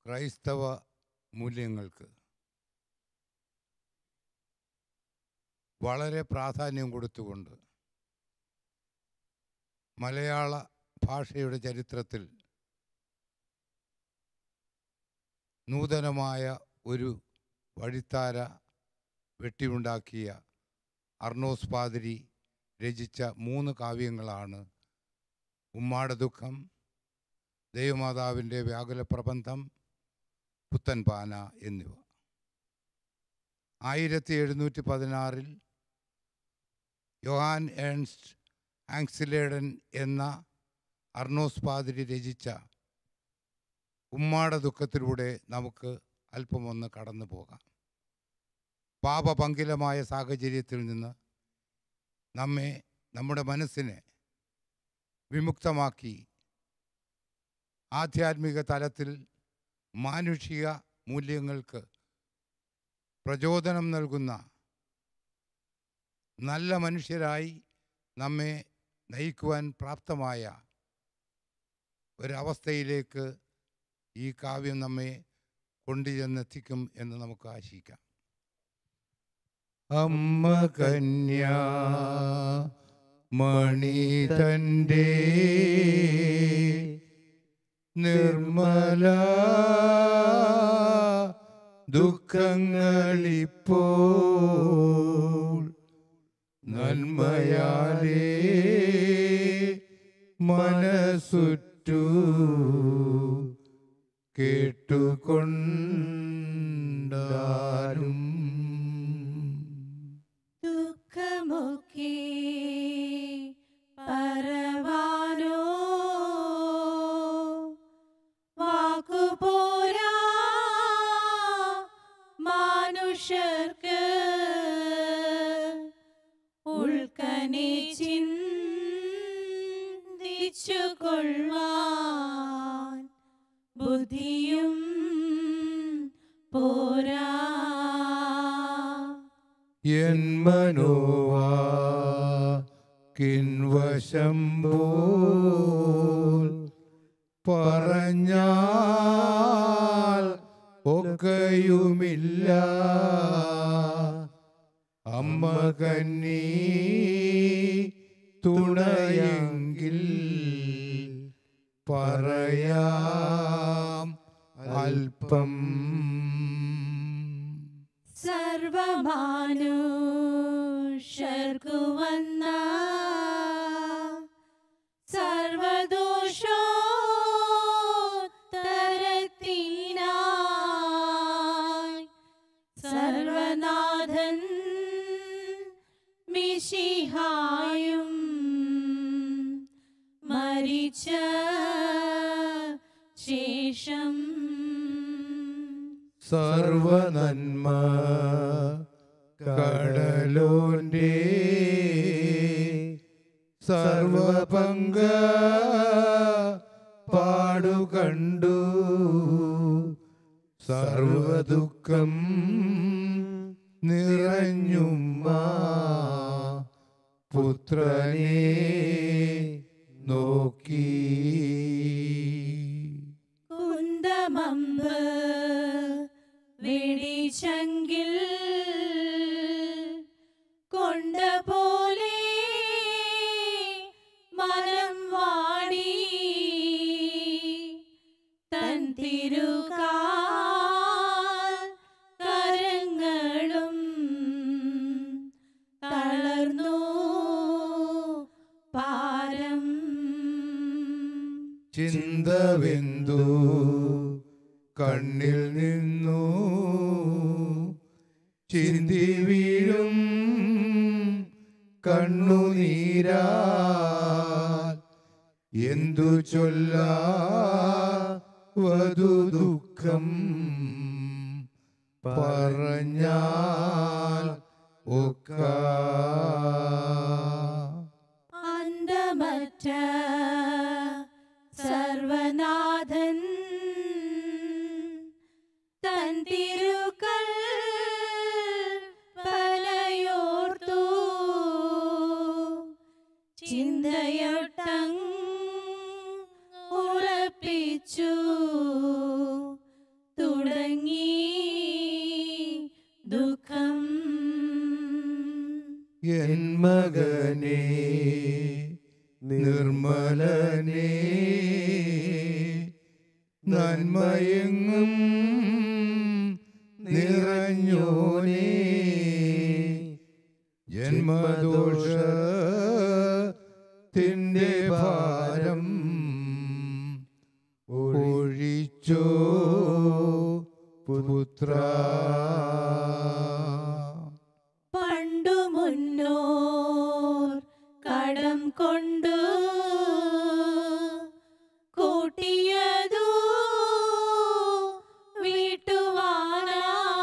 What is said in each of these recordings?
ക്രൈസ്തവ മൂല്യങ്ങൾക്ക് വളരെ പ്രാധാന്യം കൊടുത്തുകൊണ്ട് മലയാള ഭാഷയുടെ ചരിത്രത്തിൽ നൂതനമായ ഒരു വഴിത്താര വെട്ടിയുണ്ടാക്കിയ അർണോസ് പാതിരി രചിച്ച 3 കാവ്യങ്ങളാണ് ഉമ്മാടദുഃഖം, ദൈവമാതാവിൻ്റെ വ്യാകുലപ്രബന്ധം, പുത്തൻപാന എന്നിവ. 1716 യോഹാൻ ഏൺസ്റ്റ് ആങ്സിലേഡൻ എന്ന അർണോസ് പാതിരി രചിച്ച ഉമ്മാടദുഃഖത്തിലൂടെ നമുക്ക് അല്പമൊന്ന് കടന്നു പോകാം. പാപപങ്കിലമായ സാഹചര്യത്തിൽ നിന്ന് നമ്മുടെ മനസ്സിനെ വിമുക്തമാക്കി ആധ്യാത്മിക തലത്തിൽ മാനുഷിക മൂല്യങ്ങൾക്ക് പ്രചോദനം നൽകുന്ന നല്ല മനുഷ്യരായി നമ്മെ നയിക്കുവാൻ പ്രാപ്തമായ ഒരവസ്ഥയിലേക്ക് ഈ കാവ്യം നമ്മെ കൊണ്ടുചെന്നെത്തിക്കും എന്ന് നമുക്ക് ആശിക്കാം. അമ്മ കന്യാ മണി തൻ്റെ നിർമ്മല ദുഃഖങ്ങളിപ്പോൾ നന്മയാലേ മനസ്സുറ്റു കേട്ടുകൊണ്ടാലും ദുഃഖമൊക്കെ പറവാനോ വാക്കുപോരാ മനുഷ്യർക്ക് ഉൾക്കനെ ചിന്തിച്ചുകൊള്ളുവാൻ ബുദ്ധിയും പോരാ. എൻ മനോവാക്കിൻവശം പോൽ പറഞ്ഞാൽ ഒക്കെയുമില്ല അമ്മ കന്നി തുണയെങ്കിൽ പറയാം അല്പം. സർവമാനുഷർക്കു വന്ന സർവദോഷോത്തരത്തിനായി സർവനാഥൻ മിശിഹായും മരിച്ച ശേഷം സർവനന്മ കടലോന്റെ സർവപങ്ക പാടുകണ്ടു സർവദുഃഖം നിറഞ്ഞുമ്മ പുത്രനെ നോക്കി. കുന്തമമ്പ് വെടിച്ചെങ്കിൽ കൊണ്ടപോലെ മനം വാടി തൻ തിരുകാൽ കരങ്ങളും തളർന്നു പാരം. ചിന്തവെന്തു കണ്ണിൽ നിന്നു ചിന്തി വീഴും കണ്ണുനീരാൽ എന്തു ചൊല്ലാവതു ദുഃഖം പറഞ്ഞാൽ ഒക്ക. ചിന്തയൊട്ടങ് ഉറപ്പിച്ചു തുടങ്ങി ദുഃഖം. എൻ മകനേ നിർമ്മലനേ നന്മയെങ്ങും നിറഞ്ഞോനേ ജന്മദോഷത്തിൻ്റെ ഭാരം ഒഴിച്ചോ പുത്ര. പണ്ടു മുന്നോർ കടം കൊണ്ടു കൂട്ടിയതു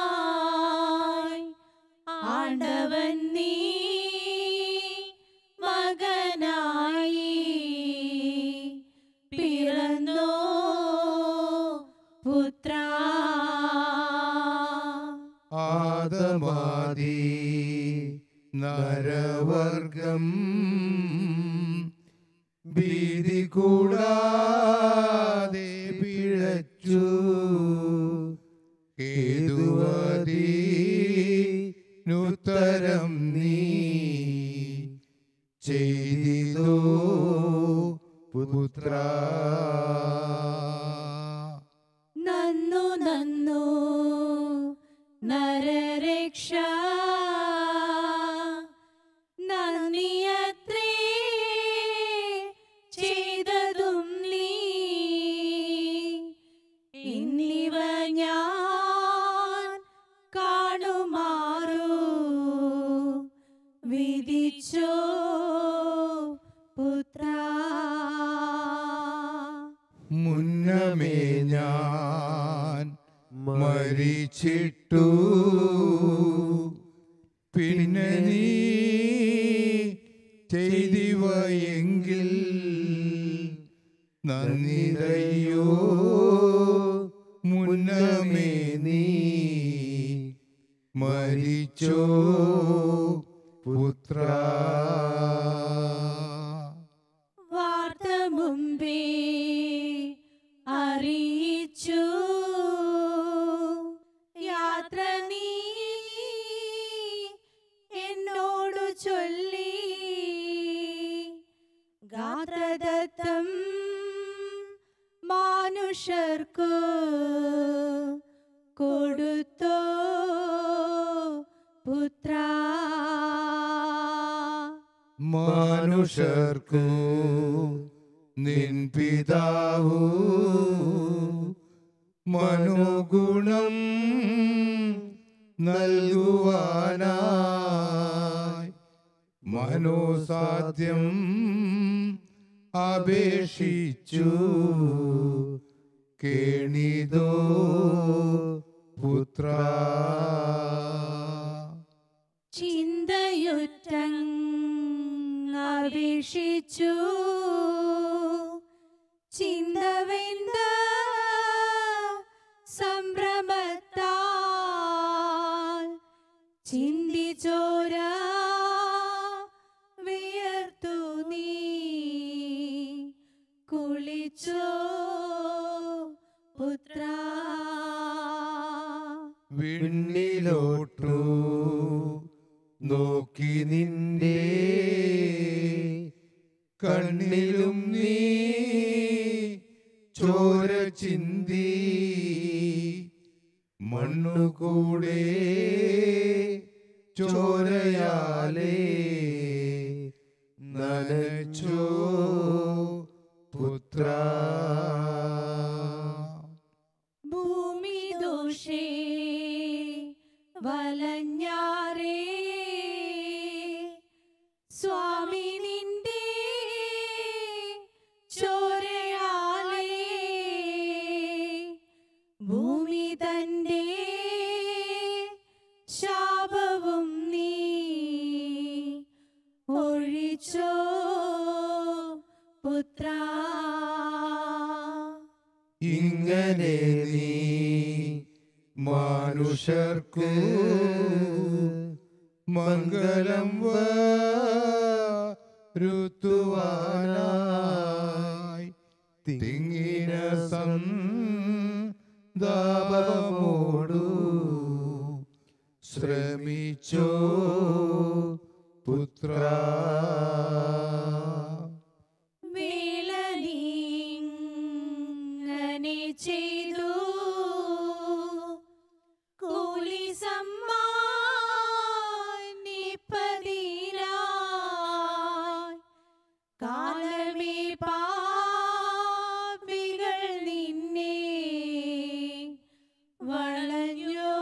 വീട്ടുവാനായി ആണ്ടവൻ നീ മകനായി പിറന്നോ പുത്ര. ആദമാദി നരവർഗം ഭീതി കൂടാതെ പിഴച്ചു ഹേതുവദീനുത്തരം നീ ചെയ്തിതോ പുത്ര. നന്നു നന്നു നരരക്ഷ നന്ദിയത്രേ ചെയ്തതും നീ. ഇന്നിവ ഞാൻ കാണുമാറു വിധിച്ചോ പുത്ര. മുന്നമേ ഞാൻ മരിച്ചിട്ടു പിന്നെ നീ ചെയ്തിവയെങ്കിൽ നന്ദിതയോ മുന്നമേ നീ മരിച്ചോ പുത്ര. വാർത്ത മുമ്പേ അറിയിച്ചു യാത്ര നീ എന്നോടു ചൊല്ലി ഗാത്രദത്തം മാനുഷർക്കു കൊടുത്തോ പുത്ര. മനുഷ്യർക്കു നിൻ പിതാവു മനോഗുണം നൽകുവാനായി മനോസാധ്യം അപേക്ഷിച്ചു കേണിതോ പുത്ര. ചിന്തയുറ്റങ്ങപേക്ഷിച്ചു ചിന്തവെന്ത സംഭ്രമത്താൽ ചിന്തിച്ചോര വിയർത്തു നീ കുളിച്ചോ പുത്ര. വിണ്ണിലോട്ടു നോക്കി നിന്റെ കണ്ണിലും നീ ചോര ചിന്തി മണ്ണുകൂടെ ചോരയാലേ നനച്ചോ പുത്ര. ഭൂമി ദോഷേ വലഞ്ഞാറേ സ്വാമി നിന്റെ ചോരയാലേ ഭൂമി തന്റെ ശാപവും നീ ഒഴിച്ചോ പുത്ര. ഇങ്ങനെ നീ മനുഷ്യർക്കു മംഗളം രുത്തുവാനായി തിങ്ങിന സന്താപമോടു ശ്രമിച്ചോ പുത്ര. വേല നീങ്ങനെ ചെയ്തു കൂലി സമ്മാനിപ്പതിനായി കാലമേ പാപികൾ നിന്നെ വളഞ്ഞോ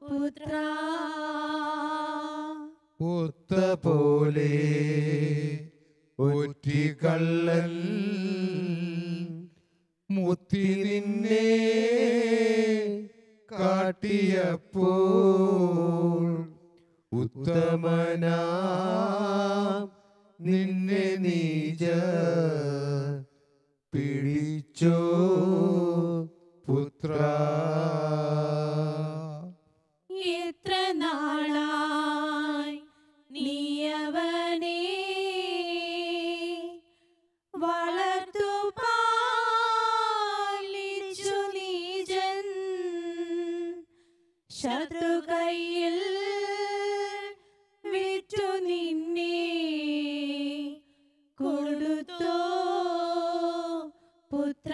പുത്ര. ഒത്ത പോലെ ഒറ്റിക്കള്ളൻ മുത്തി നിന്നെ കാട്ടിയപ്പോൾ ഉത്തമനാ നിന്നെ നീജ പിടിച്ചോ പുത്ര. എത്ര നാളായി നീ അവനെ വളർത്തു പാലിച്ചു നീജൻ ശത്രു കയ്യിൽ വിറ്റു നിന്നെ കൊടുത്തോ പുത്ര.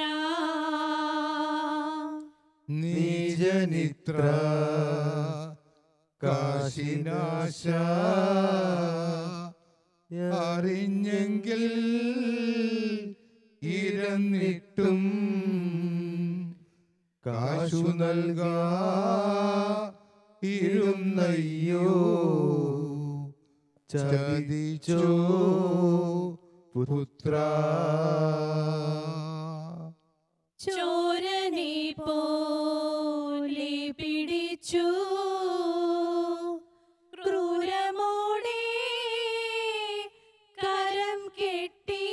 നീജനിത്ര കാശിനാശ അറിഞ്ഞെങ്കിൽ ഇരന്നിട്ടും കാശു നൽകാ ഇരുന്നയ്യോ ചതിച്ചോ പുത്ര. ചോരനെ പോലെ പിടിച്ചു ക്രൂരമോടെ കരം കെട്ടി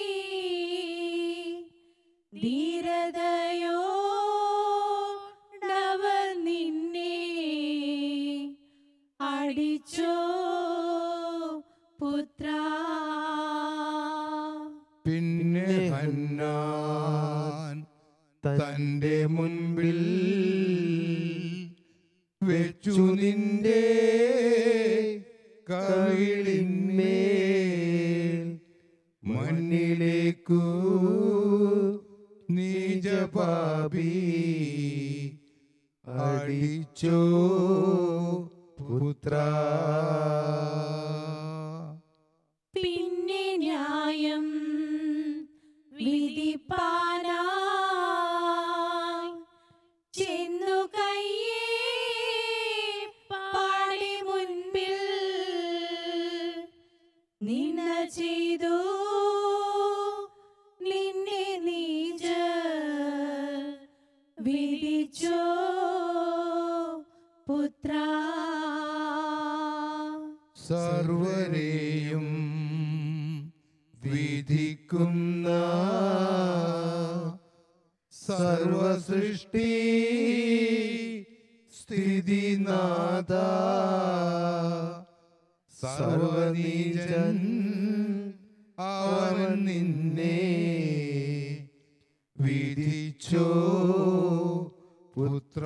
ധീരതയോടവർ നിന്നെ അടിച്ചോ പുത്ര. പിന്നെ ഹന്നാൻ തന്റെ മുൻപിൽ വെച്ചു നിന്റെ കവിളിന്മേൽ മണ്ണിലേക്കു നീജപാപി അടിച്ചോ പുത്ര. പിന്നെ ന്യായം വിധിപ്പാനായി ചെന്നു കയ്യേ പാടി മുൻപിൽ നിന്ന ചെയ്തു നിന്നെ നീജ വിധിച്ചോ പുത്ര. സർവരെയും വിധിക്കുന്ന സർവസൃഷ്ടി സ്ഥിതിനാഥ സർവനീജൻ അവൻ നിന്നെ വിധിച്ചോ പുത്ര.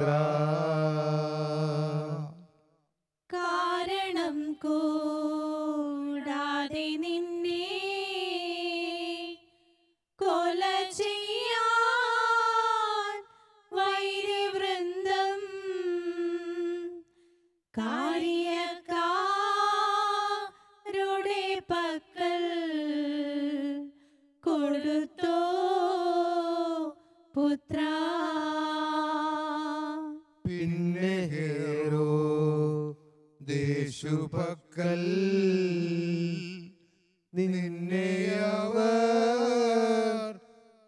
കാരണം കൂടാതെ നിന്നെ കൊല ചെയ്യാൻ വൈര്യവൃന്ദം കാര്യക്കാരുടെ പക്കൽ കൊടുത്തോ പുത്ര. പിന്നെ ഹേരോ ദേശുപക്കൽ നിന്നെ അവർ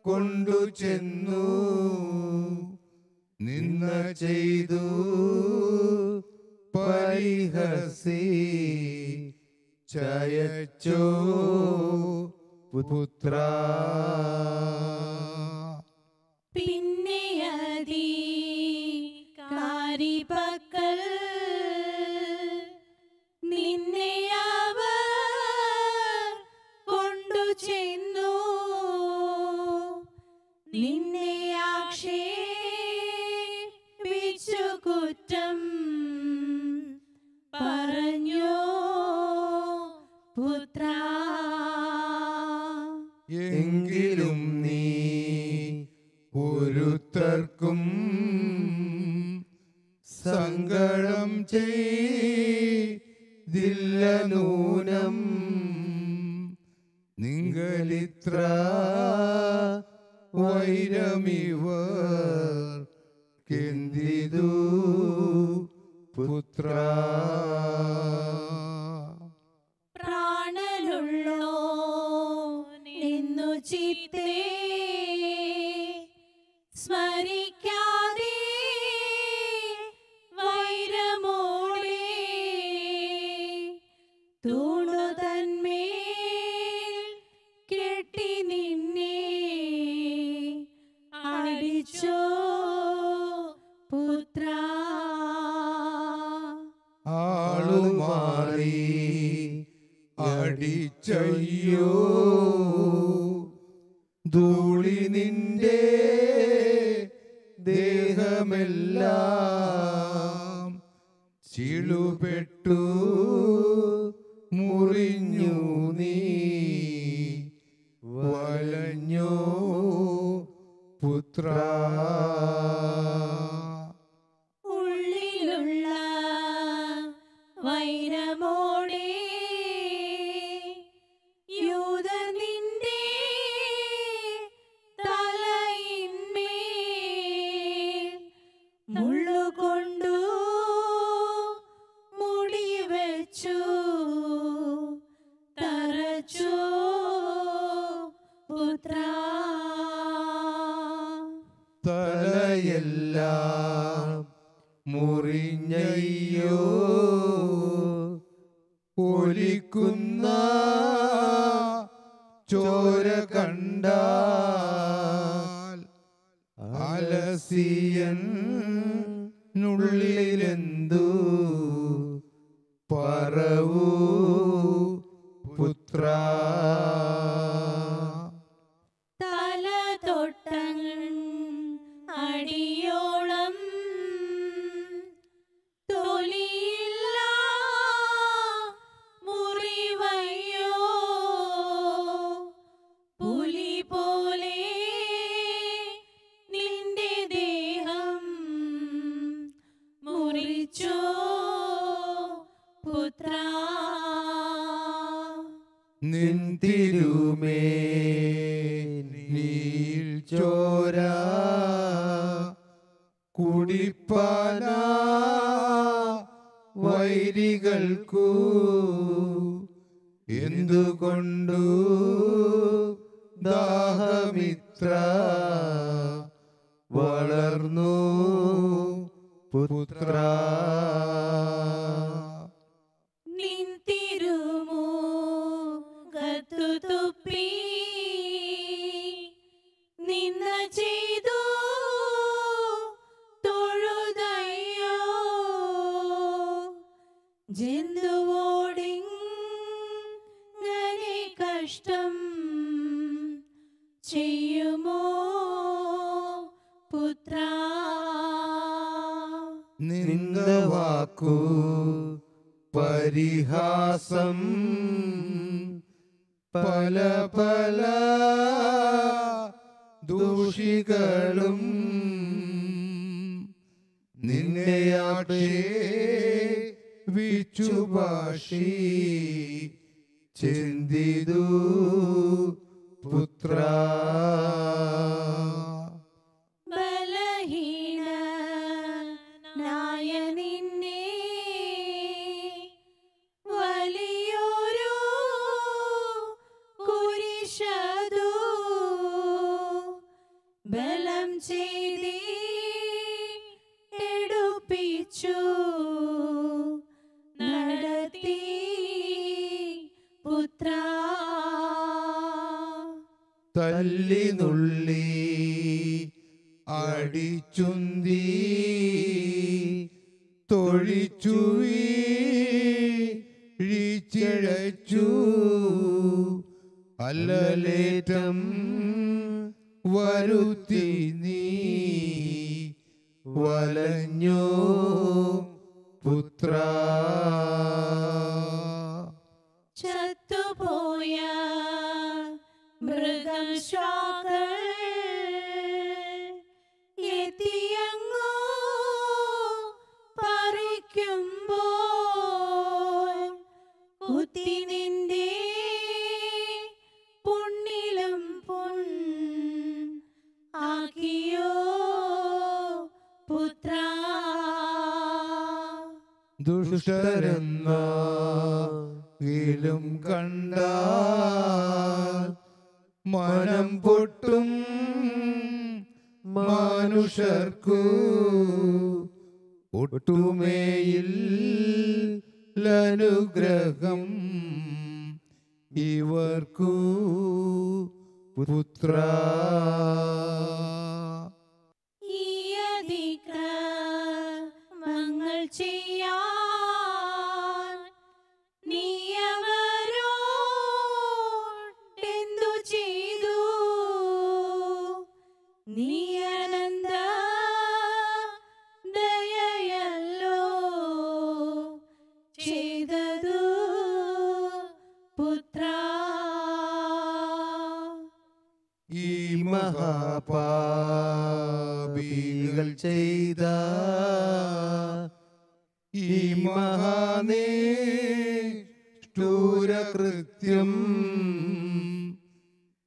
കൊണ്ടു ചെന്നു നിന്ന ചെയ്തു പരിഹസി ചയച്ചോ പുത്ര. പിന്നെ അധികാരി പക്കൽ നിന്നെ അവർ നിന്നെ ആക്ഷേപിച്ചു കുറ്റം പറഞ്ഞോ പുത്ര. എങ്കിലും നീ ഒരുത്തർക്കും സങ്കടം ചെയ്തില്ല നൂനം. നിങ്ങളിത്ര വൈരമിവർ കെന്തിതു പുത്ര. പ്രാണനുള്ളോ നിന്നു ചിത്തേ സ്മരിക്കാതെ വൈരമോടെ തൂണു തന്മേൽ കെട്ടി നിന്നെ അടിച്ചോ പുത്ര. ആളുമാറി അടിച്ചയ്യോ ധൂളി നിന്റെ ദേഹമെല്ലാം ചിളുപെട്ടു മുറിഞ്ഞു നീ വലഞ്ഞോ പുത്ര. ഉള്ളിലുള്ള വൈരമോടെ യൂദർ നിന്റെ തലയിന്മേൽ മുള്ളുകൊണ്ടു മുടി വെച്ചു തറച്ചോ പുത്ര. തലയെല്ലാം മുറിഞ്ഞയ്യോ ഒലിക്കുന്ന ചോര കണ്ടാൽ അലസിയൻ നുള്ളിലെന്തു പറവൂ പുത്ര. തല തൊട്ടൻ അടിയോളം തൊലിയില്ല മുറിവയ്യോ പുലി പോലെ നിന്റെ ദേഹം മുറിച്ചോ പുത്ര. നിൻ തിരുമേനിയിൽ ചോര കുടിപ്പാനാ വൈരികൾക്കു എന്തുകൊണ്ടു ദാഹമിത്ര വളർന്നു പുത്ര. നിൻ തിരുമുഖത്തു തുപ്പി നിന്ന ചെയ്തു തൊഴുതയ്യോ ജന്തുവോടിങ്ങനെ കഷ്ടം ചെയ്യുമോ പുത്ര. നിന്ദവാക്കു പരിഹാസം പല പല ദൂഷികളും നിന്നെ ആക്ഷേപിച്ചു ഭാഷി ചിന്തിതു പുത്ര. ബലഹീനനായ നിന്നെ വലിയൊരു കുരിശതു ബലം ചെയ്തി എടുപ്പിച്ചു നടത്തി പുത്ര. തല്ലി നുള്ളി അടിച്ചുന്തി തൊഴിച്ചു വീഴിച്ചിഴച്ചു അല്ലലേറ്റം വരുത്തി നീ വലഞ്ഞു പുത്ര. ചത്തുപോയ മൃഗം ശ്വാകൾ എത്തിയങ്ങോ പറിക്കുമ്പോൾ കുത്തി നിന്റെ പുണ്ണിലും പുൺ ആക്കിയോ പുത്ര. ദുഷ്ടരെന്നാകിലും കണ്ടാൽ മനം പൊട്ടും മനുഷ്യർക്കു ഒട്ടുമേയില്ലനുഗ്രഹം ഇവർക്കു പുത്ര. ഈ അതിക്രമങ്ങൾ ചെയ്യാൻ നീ അവരോടെന്തു ചെയ്തു? നീ അനന്ത ദയയല്ലോ ചെയ്തതു പുത്ര. ഈ മഹാപാപികൾ ചെയ്ത ഈ മഹാനിഷ്ഠൂരകൃത്യം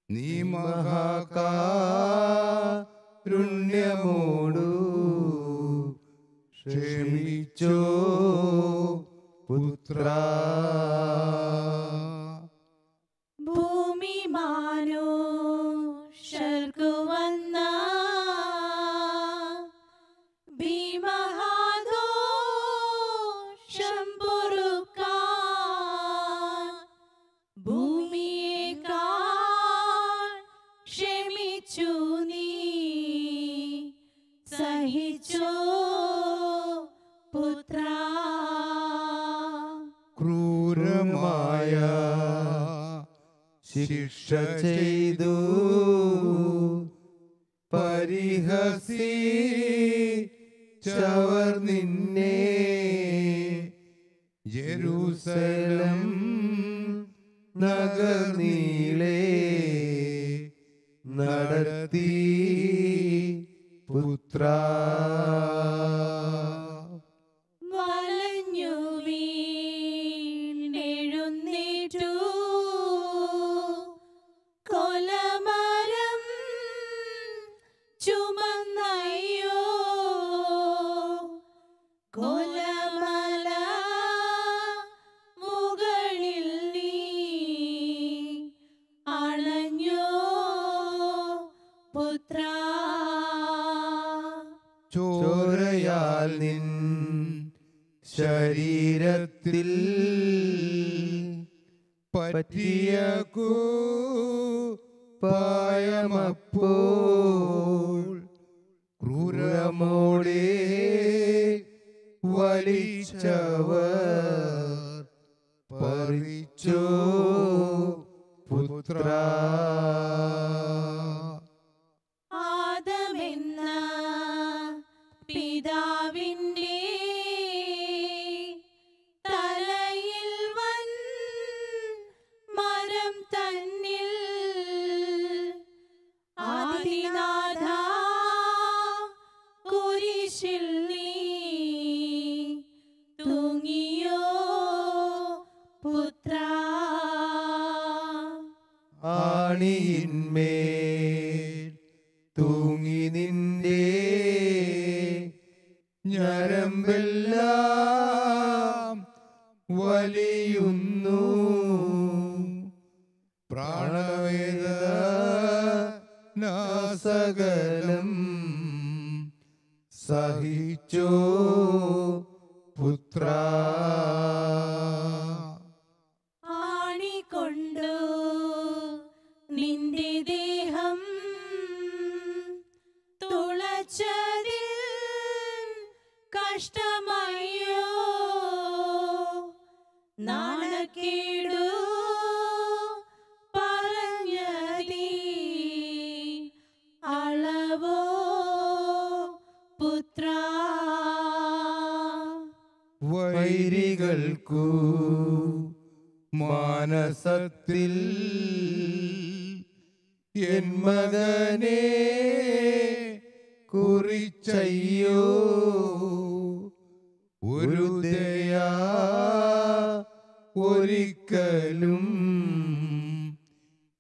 നീ മഹാകാരുണ്യമോടു ക്ഷമിച്ചോ പുത്ര. ഭൂമി മാനുഷർക്കു വന്ന ഭീമഹാദോഷം പൊറുക്കാൻ ഭൂമിയേക്കാൾ ക്ഷമിച്ചു നീ സഹിച്ചോ പുത്ര. ക്രൂരമായ ശിക്ഷ ചെയ്തു പരിഹസിച്ചവർ നിന്നെ ജെരൂസലം നഗർനീളെ നടത്തി പുത്ര. വലഞ്ഞു വീണെഴുന്നേറ്റു കൊലമരം ചുമന്നയ്യോ കൊലമല മുകളിൽ നീ അണഞ്ഞോ പുത്ര. ചോരയാൽ നിൻ ശരീരത്തിൽ പറ്റിയ പായമപ്പോൾ ക്രൂരമോടെ വലിച്ചവർ പറിച്ചോ പുത്ര. ആദമെന്ന പിതാവിൻ്റെ തലയിൽ വൻ മരം തന്നിൽ ആദിനാഥ കുരിശിൽ നീ തൂങ്ങിയോ പുത്ര. ആണിയിന്മേൽ തൂങ്ങി നിന്റെ ഞരമ്പെല്ലാം വലിയുന്നു പ്രാണവേദനാസകലം സഹിച്ചോ പുത്ര. ആണിക്കൊണ്ടു നിന്റെ ദേഹ വൈരികൾക്കു മാനസത്തിൽ എൻ മകനെ കുറിച്ചയ്യോ ഒരു ദയാ ഒരിക്കലും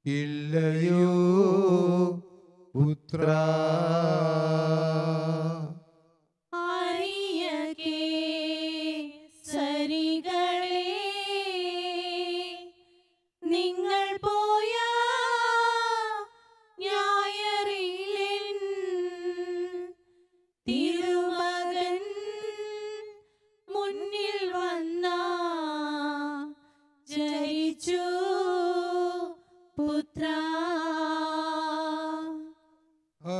ഇല്ലയോ പുത്ര. നിങ്ങൾ പോയ ഞായറിലെൻ തിരുമകൻ മുന്നിൽ വന്ന ജയിച്ചു പുത്ര.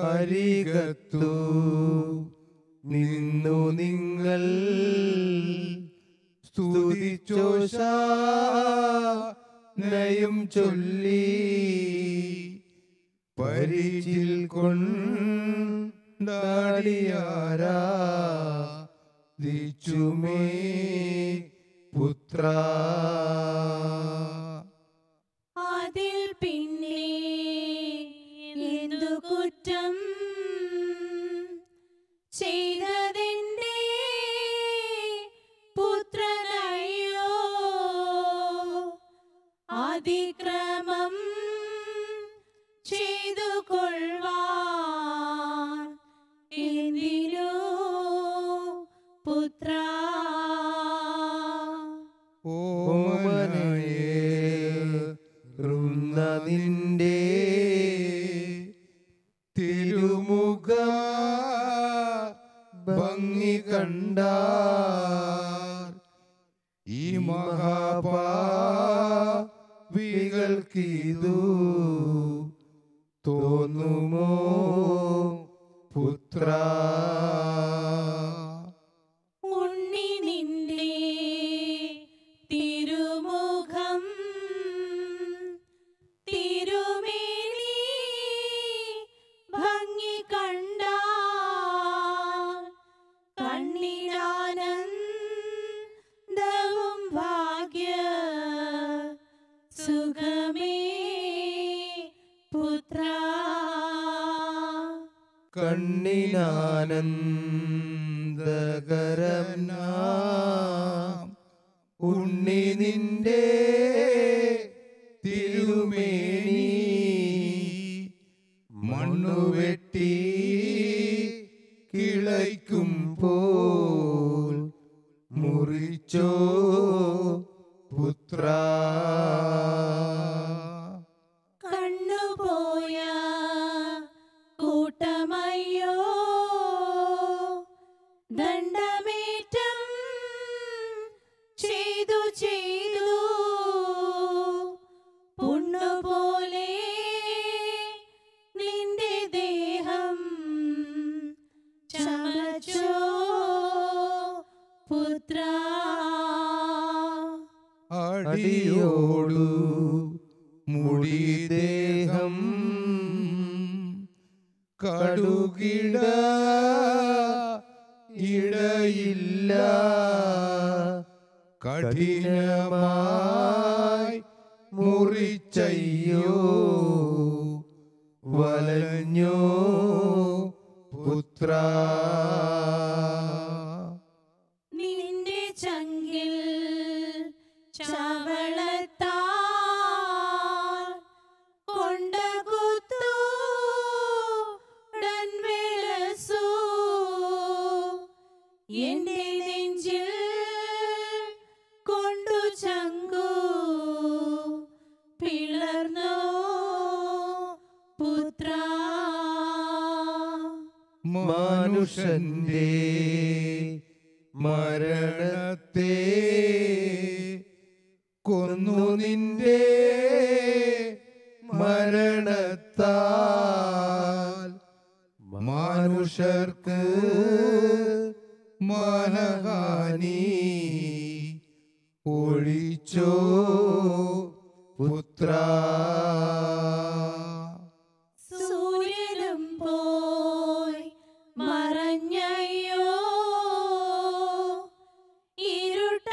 അരികത്തു നിന്നു നിങ്ങൾ സ്തുതിച്ചോശാനയും ചൊല്ലി പരിചിൽ കൊണ്ടാടിയാരാധിച്ചുമേ പുത്ര. അതിൽ പിന്നെ എന്തു കുറ്റം ചെയ്തതെന്റെ പുത്രനയ്യോ, അതിക്രമം ചെയ്തു കൊള്ളുവാൻ എന്തിനു പുത്ര. ഓമനയേറുന്ന നിന്റെ തിരുമുഖ ഭംഗി കണ്ടാൽ ഈ മഹാപാപികൾക്കിതു തോന്നുമോ പുത്ര. ഉണ്ണി നിന്റെ തിരുമുഖം തിരുമേനി ഭംഗി കണ്ടാൽ കണ്ണിനാനന്ദവും ഭാഗ്യ സുഖമേ പുത്ര. കണ്ണിനാനന്ദകരം നാം ഉണ്ണി നിന്റെ തിരുമേനി മണ്ണുവെട്ടി കിളയ്ക്കുമ്പോൾ മുറിച്ചോ പുത്ര. കണ്ണുപോയ കൂട്ടമയ്യോ, ദണ്ഡമേറ്റം ചെയ്തു ചെയ്തു പുണ്ണുപോലെ നിന്റെ ദേഹം ചമച്ചോ പുത്ര. അടിയോടു മുടി ദേഹം കടുകിട ഇടയില്ല കഠിനമായി മുറിച്ചയ്യോ വലഞ്ഞോ പുത്ര. നിന്റെ ചങ്കിൽ ചവളത്താൽ കൊണ്ട കുത്തു ഡൻവിലസു എന്റെ നെഞ്ചിൽ കൊണ്ടു ചങ്കു പിളർന്നോ പുത്ര. മനുഷ്യന്റെ മരണത്തെ കൊന്നു നിന്റെ മരണത്താൽ മനുഷ്യർക്ക് മനഹാനി ഒഴിച്ചോ പുത്ര. സൂര്യനും പോയി മറഞ്ഞയ്യോ, ഇരുട്ട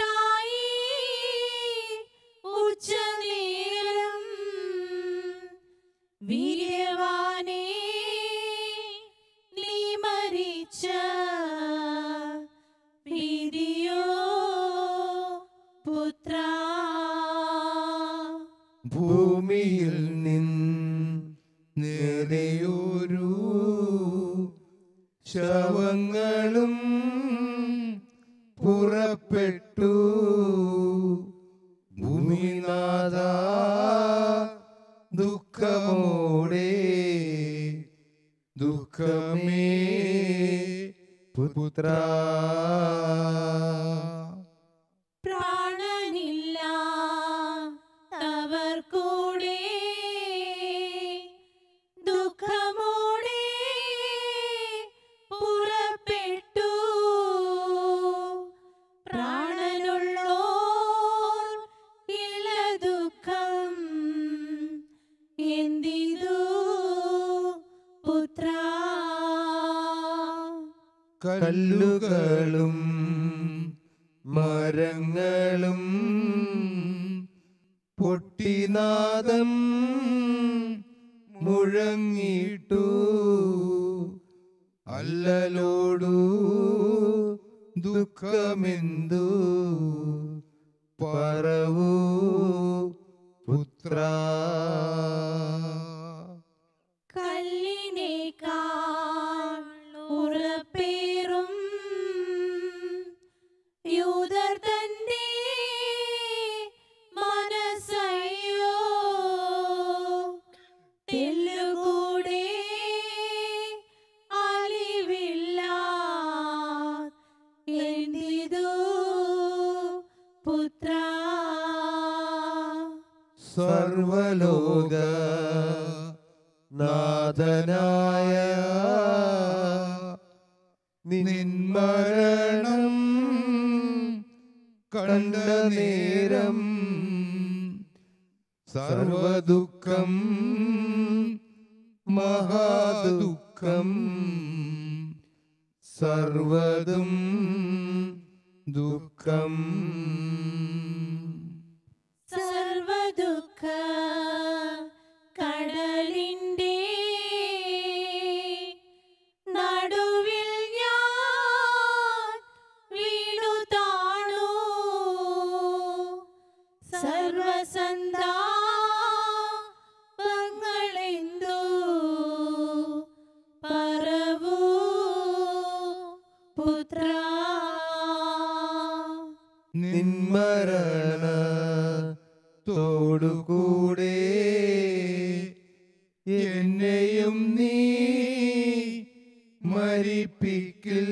ഭൂമിയിൽ നിന്നേറിയൊരു ശവങ്ങളും പുറപ്പെട്ടു. ഭൂമിനാഥ ദുഃഖമോടെ ദുഃഖമേ പുത്ര. പ്രാണനില്ലാത്തവർ കൂടെ ദുഃഖമോടെ പുറപ്പെട്ടു. പ്രാണനുള്ളോർ ഇല്ല ദുഃഖം എന്തിതു പുത്ര. കല്ലുകളും മരങ്ങളും പൊട്ടിനാദം മുഴങ്ങിട്ടു. അല്ലലോടു ദുഃഖമെന്തു പറവൂ പുത്ര. കല്ലിനേക്കാൾ ഉറപ്പേറും യൂദർ തന്റെ മനസ്സയ്യോ. തെല്ലുകൂടെ അലിവില്ല എന്തിതു പുത്ര. സർവലോക നാഥനായ നിന്മരണം കണ്ട നേരം സർവദുഃഖം മഹാദുഃഖം സർവതും ദുഃഖം. സർവദുഃഖ കടലിന്റെ നടുവിൽ ഞാൻ വീണു താണു. സർവസന്താപങ്ങളെന്തു പറവൂ പുത്ര. നിന്മരണത്തോടുകൂടെ എന്നെയും നീ മരിപ്പിക്കിൽ.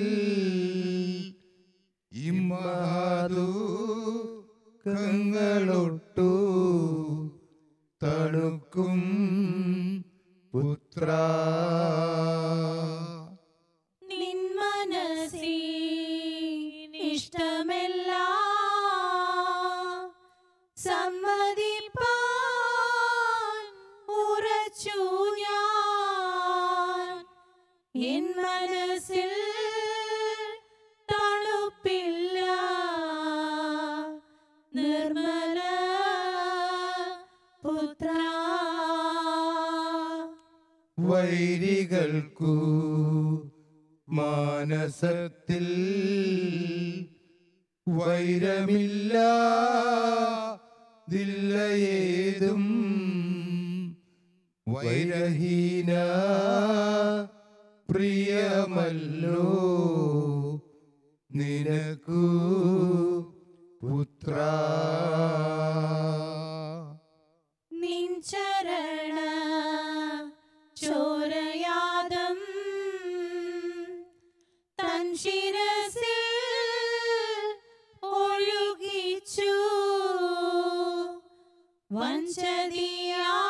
ഇമ്മാദുഃഖങ്ങളൊട്ടു തണുക്കും പുത്ര. നിൻ മനസ്സിനിഷ്ടമെല്ലാം സമ്മതിപ്പാൻ ഉറച്ചു ഞാൻ. എൻ മനസ്സിൽ തണുപ്പില്ല നിർമ്മല പുത്ര. വൈരികൾക്കു മാനസത്തിൽ വൈരമില്ലാതില്ലയേതും. വൈരഹീന പ്രിയമല്ലോ നിനക്കു പുത്ര. നിൻ ചരണ ചോരയാദം തൻ ശിരസിൽ ഒഴുകിച്ചു. വഞ്ചതിയാൽ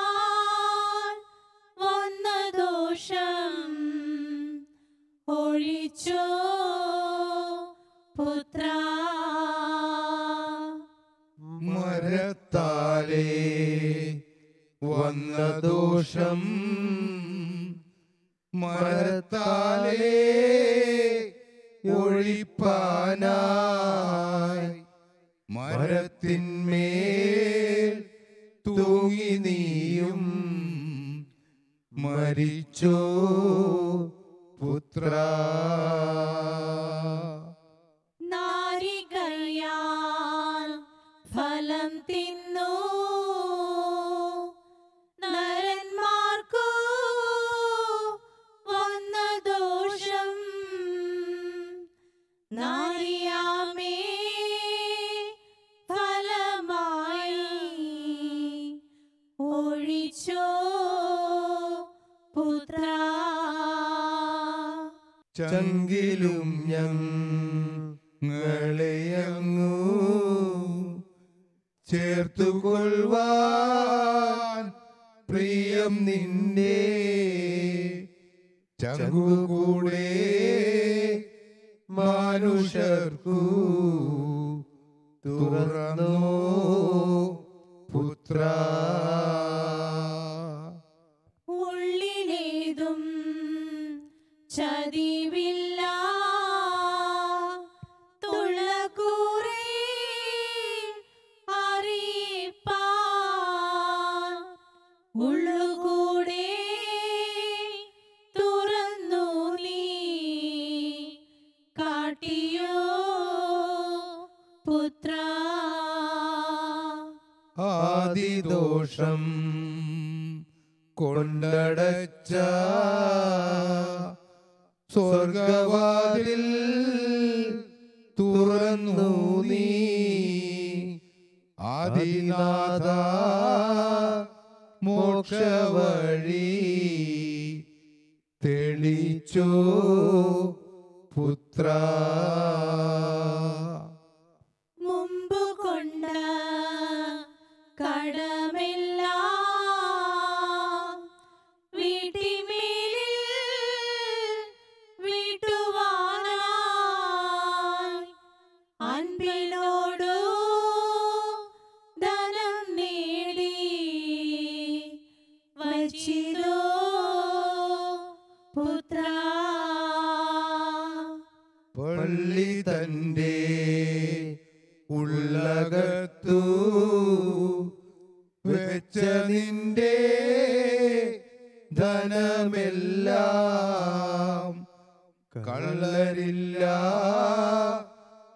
വന്ന ദോഷം ഒഴിച്ചോ പുത്ര. മരത്താലേ വന്ന ദോഷം മരത്താലേ ഒഴിപ്പാനായി മരത്തിന്മേൽ തൂങ്ങി നീയും മരിച്ചോ പുത്ര. നാരികയാൽ ഫലം തിന്നു തെളിച്ചോ പുത്ര. ചങ്കിലും ഞങ്ങളെയങ്ങു ചേർത്തുകൊള്ളുവാൻ പ്രിയം നിന്റെ ചങ്കുകൂടെ മനുഷ്യർക്കു തുറന്നോ പുത്ര. ഉള്ളിലേതും ചതിവില്ല തുള്ളകൂറെ അറിയിപ്പാൻ ഉള്ളുകൂടെ തുറന്നു നീ കാട്ടിയോ പുത്ര. ആദിദോഷം കൊണ്ടടച്ച സ്വർഗവാതിൽ തുറന്നു നീ ആദിനാഥ മോക്ഷവഴി തെളിച്ചോ പുത്ര. മുമ്പ് കൊണ്ട കടമെല്ലാം വീട്ടിമേലിൽ വീട്ടുവാനായി അൻപിനോടു ധനം നേടി വച്ചിരോ പുത്ര. പള്ളി തന്റെ ഉള്ളകത്തു വെച്ച നിന്റെ ധനമെല്ലാം കള്ളരില്ല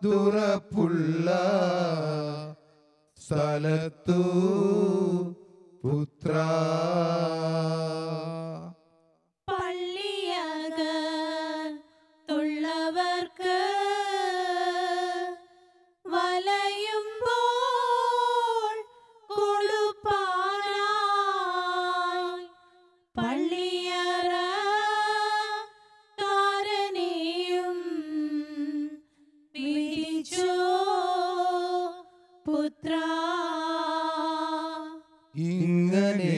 തുറപ്പുള്ള സ്ഥലത്തു പുത്ര. പള്ളിയകത്തുള്ളവർക്ക് വലയുമ്പോൾ കൊടുപ്പാനായി പള്ളിയറക്കാരനെയും വിളിച്ചോ പുത്ര. ഇങ്ങനെ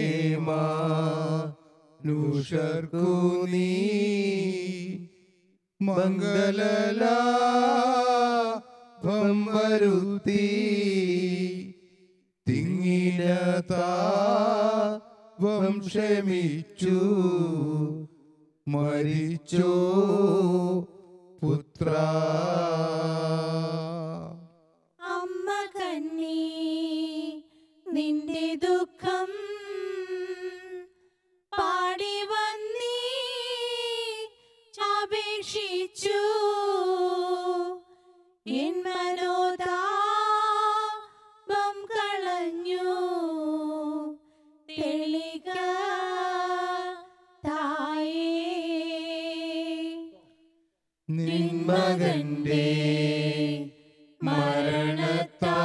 മനുഷ്യർക്കു നീ മംഗളലാഭം വരുത്തി തിങ്ങിന താപം ക്ഷമിച്ചു മരിച്ചോ പുത്ര. അമ്മ കന്നി നിന്റെ ദുഃഖം പാടി വന്നീ അപേക്ഷിച്ചു എൻ മനോതാപം കളഞ്ഞു തെളിക തായേ. നിൻ മകന്റെ മരണത്താൽ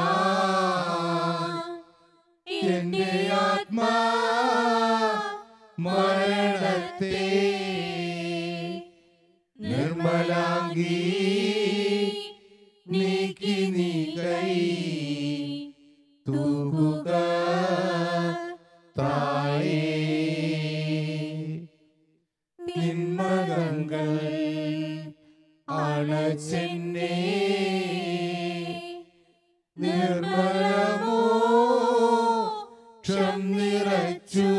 എന്റെ ആത്മാ മരണത്തെ നിർമ്മലാംഗി നീക്കി നീ കൈ തൂകുക തായേ. നിൻ മകങ്ങൾ അണച്ചെന്നെ നിർമ്മലമോ ക്ഷം നിറച്ചു